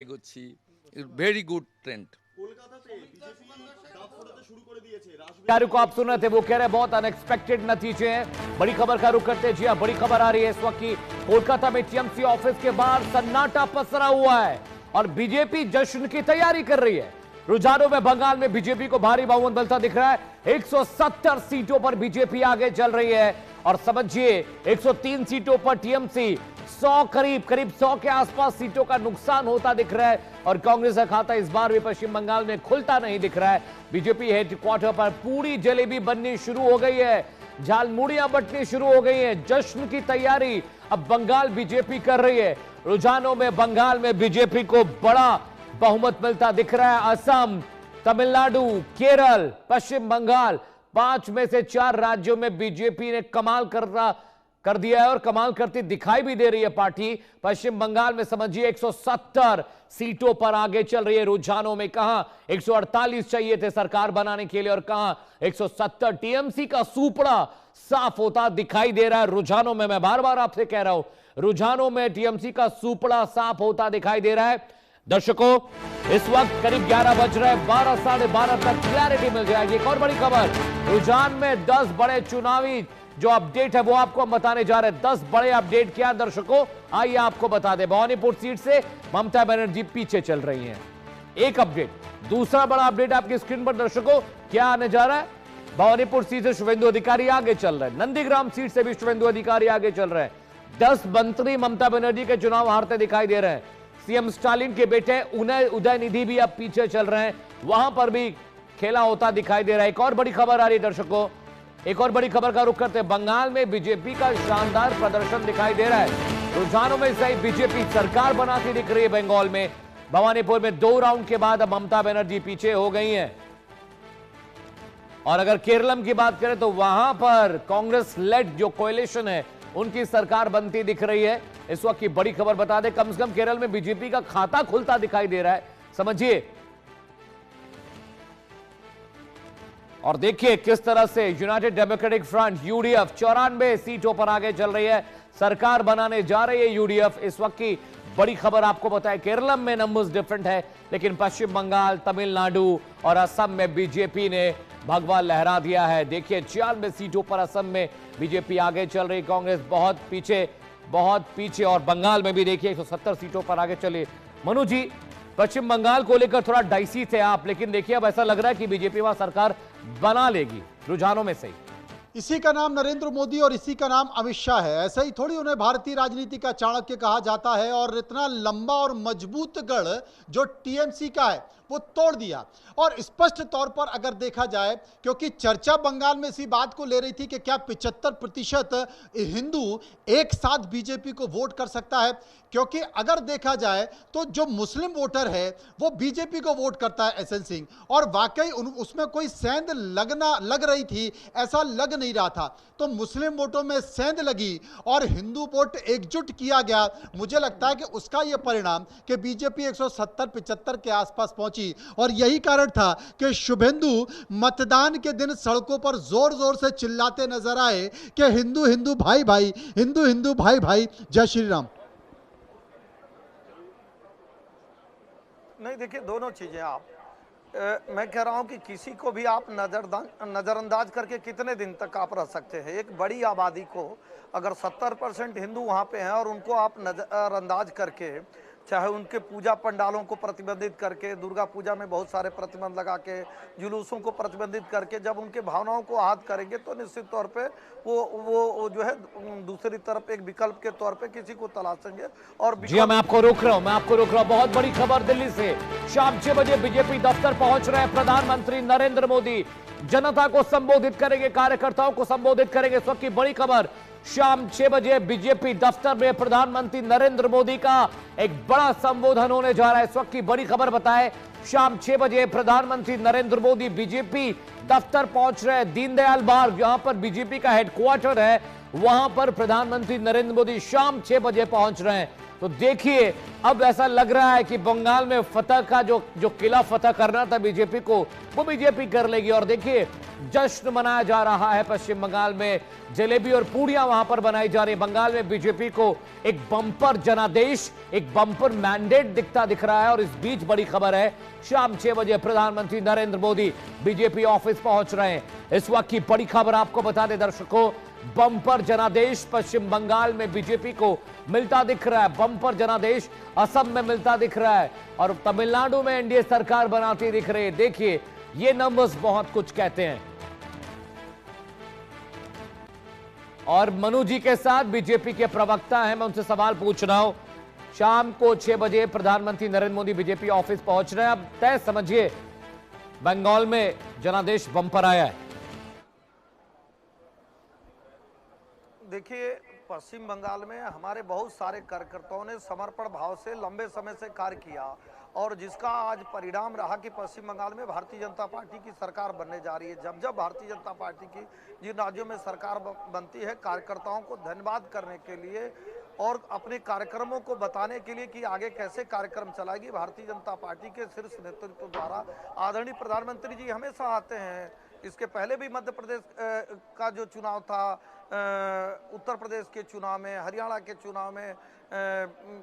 এগোচ্ছি very good trend. को आप सुन रहे थे, वो कह रहे हैं बहुत अनएक्सपेक्टेड नतीजे हैं। बड़ी खबर का रुख करते हैं। जी हां, बड़ी खबर आ रही है इस वक्त की कोलकाता में टीएमसी ऑफिस के बाहर सन्नाटा पसरा हुआ है और बीजेपी जश्न की तैयारी कर रही है। रुझानों में बंगाल में बीजेपी को भारी बहुमत मिलता दिख रहा है। 170 सीटों पर बीजेपी आगे चल रही है और समझिए 103 सीटों पर टीएमसी 100 करीब 100 के आसपास सीटों का नुकसान होता दिख रहा है और कांग्रेस का खाता इस बार भी पश्चिम बंगाल में खुलता नहीं दिख रहा है। बीजेपी हेडक्वार्टर पर पूरी जलेबी बननी शुरू हो गई है, झालमुड़ियां बंटनी शुरू हो गई है। जश्न की तैयारी अब बंगाल बीजेपी कर रही है। रुझानों में बंगाल में बीजेपी को बड़ा बहुमत मिलता दिख रहा है। असम, तमिलनाडु, केरल, पश्चिम बंगाल, 5 में से 4 राज्यों में बीजेपी ने कमाल कर दिया है और कमाल करती दिखाई भी दे रही है पार्टी। पश्चिम बंगाल में समझिए 170 सीटों पर आगे चल रही है। रुझानों में कहां 148 चाहिए थे सरकार बनाने के लिए और कहां 170। टीएमसी का सूपड़ा साफ होता दिखाई दे रहा है। रुझानों में मैं बार बार आपसे कह रहा हूं, रुझानों में टीएमसी का सूपड़ा साफ होता दिखाई दे रहा है। दर्शकों, इस वक्त करीब 11 बज रहे हैं, 12 साढ़े 12 तक क्लैरिटी मिल जाएगी। एक और बड़ी खबर, रुझान में 10 बड़े चुनावी जो अपडेट है वो आपको हम बताने जा रहे हैं। 10 बड़े अपडेट क्या दर्शकों, आइए आपको बता दें। भवानीपुर सीट से ममता बनर्जी पीछे चल रही हैं, एक अपडेट। दूसरा बड़ा अपडेट आपकी स्क्रीन पर दर्शकों क्या आने जा रहा है, भवानीपुर सीट से शुभेंदु अधिकारी आगे चल रहे हैं। नंदीग्राम सीट से भी शुभेंदु अधिकारी आगे चल रहे हैं। 10 मंत्री ममता बनर्जी के चुनाव हारते दिखाई दे रहे हैं। सीएम स्टालिन के बेटे उदय निधि भी अब पीछे चल रहे हैं, वहां पर भी खेला होता दिखाई दे रहा है। एक और बड़ी खबर आ रही है दर्शकों, एक और बड़ी खबर का रुख करते हैं। बंगाल में बीजेपी का शानदार प्रदर्शन दिखाई दे रहा है। रुझानों में सही बीजेपी सरकार बनाती दिख रही है बंगाल में। भवानीपुर में 2 राउंड के बाद अब ममता बनर्जी पीछे हो गई हैं। और अगर केरलम की बात करें तो वहां पर कांग्रेस लेड जो कोएलिशन है उनकी सरकार बनती दिख रही है। इस वक्त की बड़ी खबर बता दें, कम से कम केरल में बीजेपी का खाता खुलता दिखाई दे रहा है, समझिए। और देखिए किस तरह से यूनाइटेड डेमोक्रेटिक फ्रंट यूडीएफ 94 सीटों पर आगे चल रही है, सरकार बनाने जा रही है यूडीएफ। इस वक्त की बड़ी खबर आपको बताएं, केरलम में नंबर्स डिफरेंट है, लेकिन पश्चिम बंगाल, तमिलनाडु और असम में बीजेपी ने भगवा लहरा दिया है। देखिए 94 सीटों पर असम में बीजेपी आगे चल रही, कांग्रेस बहुत पीछे और बंगाल में भी देखिए 170 सीटों पर आगे चले। मनु जी, पश्चिम बंगाल को लेकर थोड़ा डाइसी थे आप, लेकिन देखिए अब ऐसा लग रहा है कि बीजेपी वहां सरकार बना लेगी रुझानों में से। इसी का नाम नरेंद्र मोदी और इसी का नाम अमित शाह है। ऐसा ही थोड़ी उन्हें भारतीय राजनीति का चाणक्य कहा जाता है और इतना लंबा और मजबूत गढ़ जो टीएमसी का है वो तोड़ दिया। और स्पष्ट तौर पर अगर देखा जाए, क्योंकि चर्चा बंगाल में इसी बात को ले रही थी कि क्या 75% हिंदू एक साथ बीजेपी को वोट कर सकता है, क्योंकि अगर देखा जाए तो जो मुस्लिम वोटर है वो बीजेपी को वोट करता है एसएन सिंह, और वाकई उसमें कोई सेंध लग रही थी, ऐसा लग नहीं रहा था। तो मुस्लिम वोटों में सेंध लगी और हिंदू वोट एकजुट किया गया। मुझे लगता है कि उसका यह परिणाम कि बीजेपी 170-75 के आसपास पहुंची। और यही कारण था कि शुभेंदु मतदान के दिन सड़कों पर जोर जोर से चिल्लाते नजर आए कि हिंदू हिंदू भाई भाई, हिंदू हिंदू भाई भाई, जय श्री राम। नहीं, देखिए दोनों चीजें मैं कह रहा हूं कि किसी को भी आप नजरअंदाज करके कितने दिन तक आप रह सकते हैं। एक बड़ी आबादी को अगर 70% हिंदू वहां पे हैं और उनको आप नजरअंदाज करके, चाहे उनके पूजा पंडालों को प्रतिबंधित करके, दुर्गा पूजा में बहुत सारे प्रतिबंध लगा के, जुलूसों को प्रतिबंधित करके जब उनके भावनाओं को आहत करेंगे तो निश्चित तौर पे वो जो है दूसरी तरफ एक विकल्प के तौर पे किसी को तलाशेंगे। और जी मैं आपको रोक रहा हूं, बहुत बड़ी खबर दिल्ली से। शाम 6 बजे बीजेपी दफ्तर पहुंच रहे हैं प्रधानमंत्री नरेंद्र मोदी, जनता को संबोधित करेंगे, कार्यकर्ताओं को संबोधित करेंगे। इस वक्त की बड़ी खबर, शाम 6 बजे बीजेपी दफ्तर में प्रधानमंत्री नरेंद्र मोदी का एक बड़ा संबोधन होने जा रहा है। इस वक्त की बड़ी खबर बताएं, शाम 6 बजे प्रधानमंत्री नरेंद्र मोदी बीजेपी दफ्तर पहुंच रहे हैं। दीनदयाल बाग जहां पर बीजेपी का हेडक्वार्टर है, वहां पर प्रधानमंत्री नरेंद्र मोदी शाम 6 बजे पहुंच रहे हैं। तो देखिए अब ऐसा लग रहा है कि बंगाल में फतह का जो किला फतह करना था बीजेपी को, वो बीजेपी कर लेगी। और देखिए जश्न मनाया जा रहा है पश्चिम बंगाल में, जलेबी और पूड़ियां वहां पर बनाई जा रही है। बंगाल में बीजेपी को एक बम्पर जनादेश, एक बम्पर मैंडेट दिख रहा है। और इस बीच बड़ी खबर है, शाम 6 बजे प्रधानमंत्री नरेंद्र मोदी बीजेपी ऑफिस पहुंच रहे हैं। इस वक्त की बड़ी खबर आपको बता दें दर्शकों, बम्पर जनादेश पश्चिम बंगाल में बीजेपी को मिलता दिख रहा है। बम्पर जनादेश असम में मिलता दिख रहा है और तमिलनाडु में एनडीए सरकार बनाती दिख रही है। देखिए ये नंबर्स बहुत कुछ कहते हैं। और मनु जी के साथ बीजेपी के प्रवक्ता हैं, मैं उनसे सवाल पूछ रहा हूं। शाम को 6 बजे प्रधानमंत्री नरेंद्र मोदी बीजेपी ऑफिस पहुंच रहे हैं। अब तय समझिए बंगाल में जनादेश बम्पर आया है। देखिए पश्चिम बंगाल में हमारे बहुत सारे कार्यकर्ताओं ने समर्पण भाव से लंबे समय से कार्य किया और जिसका आज परिणाम रहा कि पश्चिम बंगाल में भारतीय जनता पार्टी की सरकार बनने जा रही है। जब जब भारतीय जनता पार्टी की जिन राज्यों में सरकार बनती है, कार्यकर्ताओं को धन्यवाद करने के लिए और अपने कार्यक्रमों को बताने के लिए कि आगे कैसे कार्यक्रम चलाएगी भारतीय जनता पार्टी के शीर्ष नेतृत्व द्वारा आदरणीय प्रधानमंत्री जी हमेशा आते हैं। इसके पहले भी मध्य प्रदेश का जो चुनाव था, उत्तर प्रदेश के चुनाव में, हरियाणा के चुनाव में,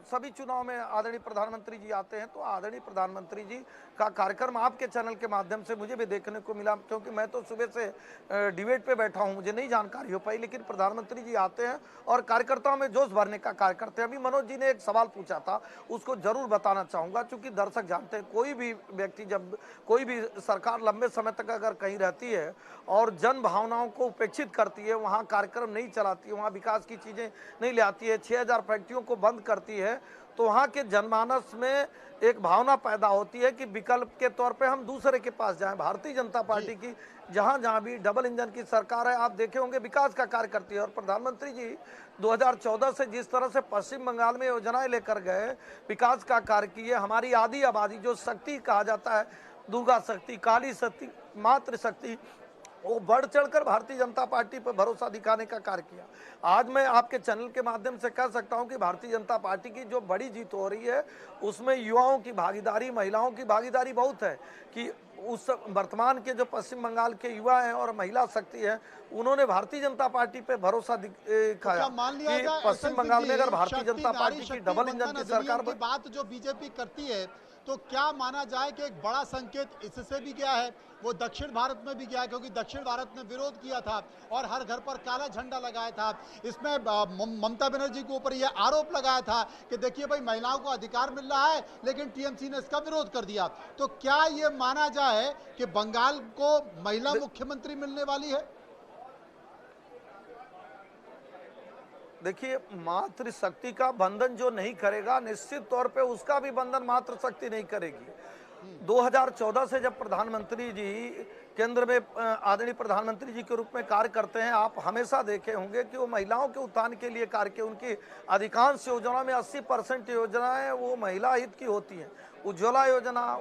सभी चुनाव में आदरणीय प्रधानमंत्री जी आते हैं। तो आदरणीय प्रधानमंत्री जी का कार्यक्रम आपके चैनल के माध्यम से मुझे भी देखने को मिला, क्योंकि मैं तो सुबह से डिबेट पे बैठा हूं, मुझे नहीं जानकारी हो पाई, लेकिन प्रधानमंत्री जी आते हैं और कार्यकर्ताओं में जोश भरने का कार्य करते हैं। अभी मनोज जी ने एक सवाल पूछा था, उसको जरूर बताना चाहूंगा, चूंकि दर्शक जानते हैं कोई भी व्यक्ति, जब कोई भी सरकार लंबे समय तक अगर कहीं रहती है और जन भावनाओं को उपेक्षित करती है, वहाँ कार्यक्रम नहीं चलाती है, वहाँ विकास की चीजें नहीं ले आती है, 6000 फैक्ट्रियों को बंद करती है, तो वहाँ के जनमानस में एक भावना पैदा होती है कि विकल्प के तौर पे हम दूसरे के पास जाएं। भारतीय जनता पार्टी की जहां जहां भी डबल इंजन की सरकार है, आप देखे होंगे विकास का कार्य करती है। और प्रधानमंत्री जी 2014 से जिस तरह से पश्चिम बंगाल में योजनाएं लेकर गए, विकास का कार्य किए, हमारी आदि आबादी जो शक्ति कहा जाता है, दुर्गा शक्ति, काली शक्ति, मातृशक्ति, वो बढ़ चढ़कर भारतीय जनता पार्टी पर भरोसा दिखाने का कार्य किया। आज मैं आपके चैनल के माध्यम से कह सकता हूं कि भारतीय जनता पार्टी की जो बड़ी जीत हो रही है उसमें युवाओं की भागीदारी, महिलाओं की भागीदारी बहुत है। कि उस वर्तमान के जो पश्चिम बंगाल के युवा हैं और महिला शक्ति है, उन्होंने भारतीय जनता पार्टी पे भरोसा दिखाया कि पश्चिम बंगाल में अगर भारतीय जनता पार्टी की डबल इंजन की सरकार की बात जो बीजेपी करती है, तो क्या माना जाए कि एक बड़ा संकेत इससे भी गया है, वो दक्षिण भारत में भी गया है, क्योंकि दक्षिण भारत ने विरोध किया था और हर घर पर काला झंडा लगाया था। इसमें ममता बनर्जी के ऊपर यह आरोप लगाया था कि देखिए भाई महिलाओं को अधिकार मिल रहा है, लेकिन टीएमसी ने इसका विरोध कर दिया। तो क्या ये माना जाए कि बंगाल को महिला मुख्यमंत्री मिलने वाली है? देखिए, मातृशक्ति का बंधन जो नहीं करेगा, निश्चित तौर पे उसका भी बंधन मातृशक्ति नहीं करेगी। 2014 से जब प्रधानमंत्री जी केंद्र में आदरणीय प्रधानमंत्री जी के रूप में कार्य करते हैं, आप हमेशा देखे होंगे कि वो महिलाओं के उत्थान के लिए कार्य किए। उनकी अधिकांश योजना में 80% योजनाएं वो महिला हित की होती हैं। उज्ज्वला योजना,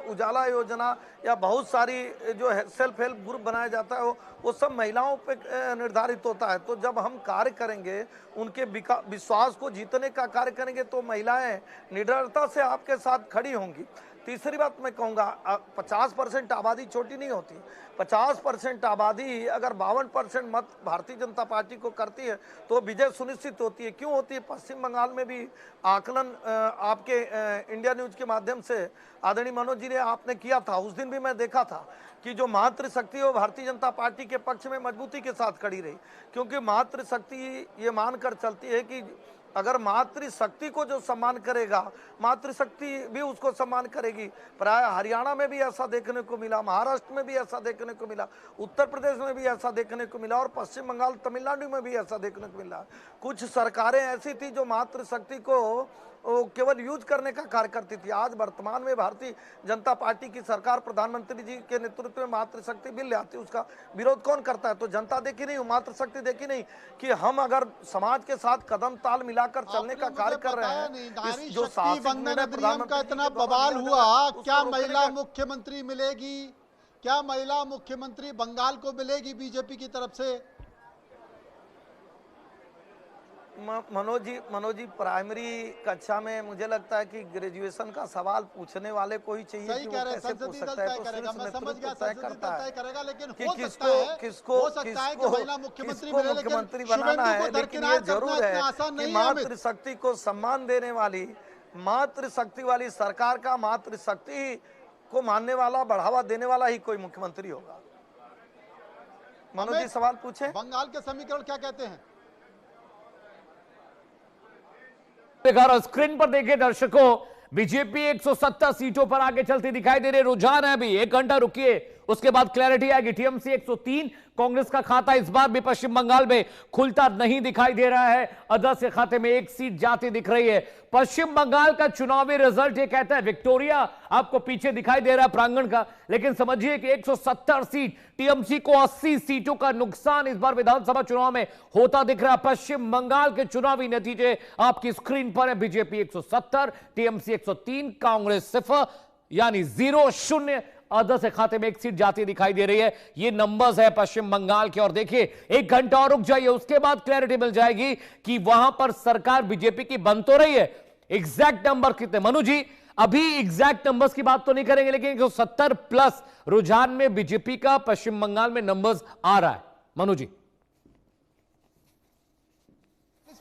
उजाला योजना या बहुत सारी जो सेल्फ हेल्प ग्रुप बनाया जाता है, वो सब महिलाओं पे निर्धारित होता है। तो जब हम कार्य करेंगे, उनके विश्वास को जीतने का कार्य करेंगे, तो महिलाएं निडरता से आपके साथ खड़ी होंगी। तीसरी बात मैं कहूँगा, 50% आबादी छोटी नहीं होती। 50% आबादी अगर 52% मत भारतीय जनता पार्टी को करती है तो विजय सुनिश्चित होती है। क्यों होती है? पश्चिम बंगाल में भी आकलन आपके इंडिया न्यूज के माध्यम से आदरणीय मनोज जी ने आपने किया था। उस दिन भी मैं देखा था कि जो मातृशक्ति है वो भारतीय जनता पार्टी के पक्ष में मजबूती के साथ खड़ी रही, क्योंकि मातृशक्ति ये मानकर चलती है कि अगर मातृशक्ति को जो सम्मान करेगा, मातृशक्ति भी उसको सम्मान करेगी। प्राय हरियाणा में भी ऐसा देखने को मिला, महाराष्ट्र में भी ऐसा देखने को मिला, उत्तर प्रदेश में भी ऐसा देखने को मिला और पश्चिम बंगाल, तमिलनाडु में भी ऐसा देखने को मिला। कुछ सरकारें ऐसी थी जो मातृशक्ति को केवल यूज करने का कार्य करती थी। आज वर्तमान में भारतीय जनता पार्टी की सरकार, प्रधानमंत्री जी के नेतृत्व में मातृशक्ति बिल ले आती है, उसका विरोध कौन करता है? तो जनता देखी नहीं, मातृशक्ति देखी नहीं कि हम अगर समाज के साथ कदम ताल मिलाकर चलने का कार्य कर रहे हैं। जो वंदन अधिनियम का इतना बवाल हुआ, क्या महिला मुख्यमंत्री मिलेगी? क्या महिला मुख्यमंत्री बंगाल को मिलेगी बीजेपी की तरफ से? मनोज जी प्राइमरी कक्षा में मुझे लगता है कि ग्रेजुएशन का सवाल पूछने वाले को ही चाहिए सही कि कह वो रहे हैं, कैसे पूछ संसदीय दल सकता है। तय तो करेगा, शीर्ष मैं समझ गया, नेतृत्व तय संसदीय करता दल तय है करेगा, लेकिन कि हो सकता है कि महिला मुख्यमंत्री किसको मिले, लेकिन मुख्यमंत्री बनाना शुभेंदु है। को लेकिन दरकिनार ये करना जरूर है इतना आसान कि नहीं है अमित। मातृशक्ति को सम्मान देने वाली, मातृशक्ति वाली सरकार का मातृशक्ति को मानने वाला, बढ़ावा देने वाला ही कोई मुख्यमंत्री होगा। मनोज जी अमित, सवाल पूछे। बंगाल के समीकरण क्या कहते हैं? और स्क्रीन पर देखिए दर्शकों, बीजेपी 170 सीटों पर आगे चलती दिखाई दे रही। रुझान है अभी, 1 घंटा रुकिए, उसके बाद क्लैरिटी आएगी। टीएमसी 103, कांग्रेस का खाता इस बार भी पश्चिम बंगाल में खुलता नहीं दिखाई दे रहा है। अदर्स के खाते में 1 सीट जाती दिख रही है। पश्चिम बंगाल का चुनावी रिजल्ट ये कहता है, विक्टोरिया आपको पीछे दिखाई दे रहा है प्रांगण का, लेकिन समझिए कि 170 सीट, टीएमसी को 80 सीटों का नुकसान इस बार विधानसभा चुनाव में होता दिख रहा है। पश्चिम बंगाल के चुनावी नतीजे आपकी स्क्रीन पर है। बीजेपी 170, टीएमसी 103, कांग्रेस 0 यानी 0-0। अदर्स के खाते में 1 सीट जाती दिखाई दे रही है। ये नंबर्स है पश्चिम बंगाल के। और देखिए 1 घंटा और रुक जाइए, उसके बाद क्लैरिटी मिल जाएगी कि वहां पर सरकार बीजेपी की बन तो रही है। एग्जैक्ट नंबर कितने, मनु जी अभी एग्जैक्ट नंबर्स की बात तो नहीं करेंगे, लेकिन 170 प्लस रुझान में बीजेपी का पश्चिम बंगाल में नंबर्स आ रहा है। मनु जी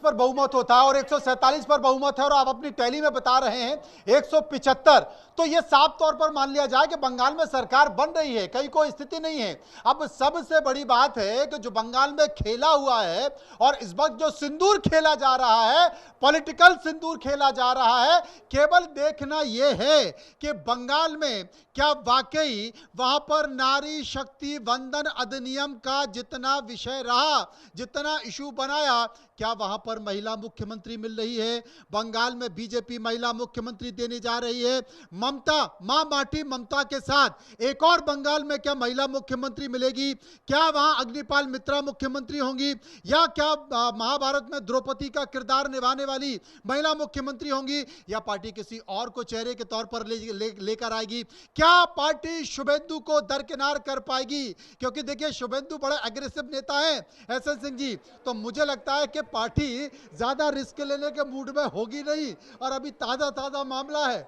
पर बहुमत होता है और 147 पर बहुमत है, और आप अपनी टैली में बता रहे हैं 175, तो यह साफ तौर पर मान लिया जाए कि बंगाल में सरकार बन रही है, कहीं कोई स्थिति नहीं है। अब सबसे बड़ी बात है कि जो बंगाल में खेला हुआ है और इस वक्त जो सिंदूर खेला जा रहा है, पॉलिटिकल सिंदूर खेला जा रहा है, केवल देखना यह है कि बंगाल में क्या वाकई वहां पर नारी शक्ति वंदन अधिनियम का जितना विषय रहा, जितना इशू बनाया, क्या वहां पर महिला मुख्यमंत्री मिल रही है? बंगाल में बीजेपी महिला मुख्यमंत्री देने जा रही है। ममता, मां माटी ममता के साथ एक और बंगाल में क्या महिला मुख्यमंत्री मिलेगी? क्या वहां अग्निपाल मित्रा मुख्यमंत्री होंगी, या क्या महाभारत में द्रौपदी का किरदार निभाने वाली महिला मुख्यमंत्री होंगी, या पार्टी किसी और को चेहरे के तौर पर लेकर आएगी? क्या पार्टी शुभेंदु को दरकिनार कर पाएगी? क्योंकि देखिए शुभेंदु बड़े एग्रेसिव नेता हैं एसएन सिंह जी, तो मुझे लगता है कि पार्टी ज्यादा रिस्क लेने के मूड में होगी नहीं, और अभी ताजा मामला है।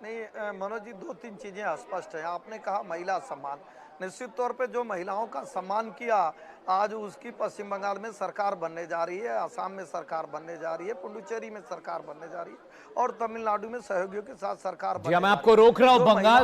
नहीं मनोज जी, 2-3 चीजें स्पष्ट है। आपने कहा महिला सम्मान, निश्चित तौर पे जो महिलाओं का सम्मान किया, आज उसकी पश्चिम बंगाल में सरकार बनने जा रही है, असम में सरकार बनने जा रही है, पुडुचेरी में सरकार बनने जा रही है, और तमिलनाडु में सहयोगियों के साथ सरकार बनने जा रही है। मैं आपको रोक रहा हूं, बंगाल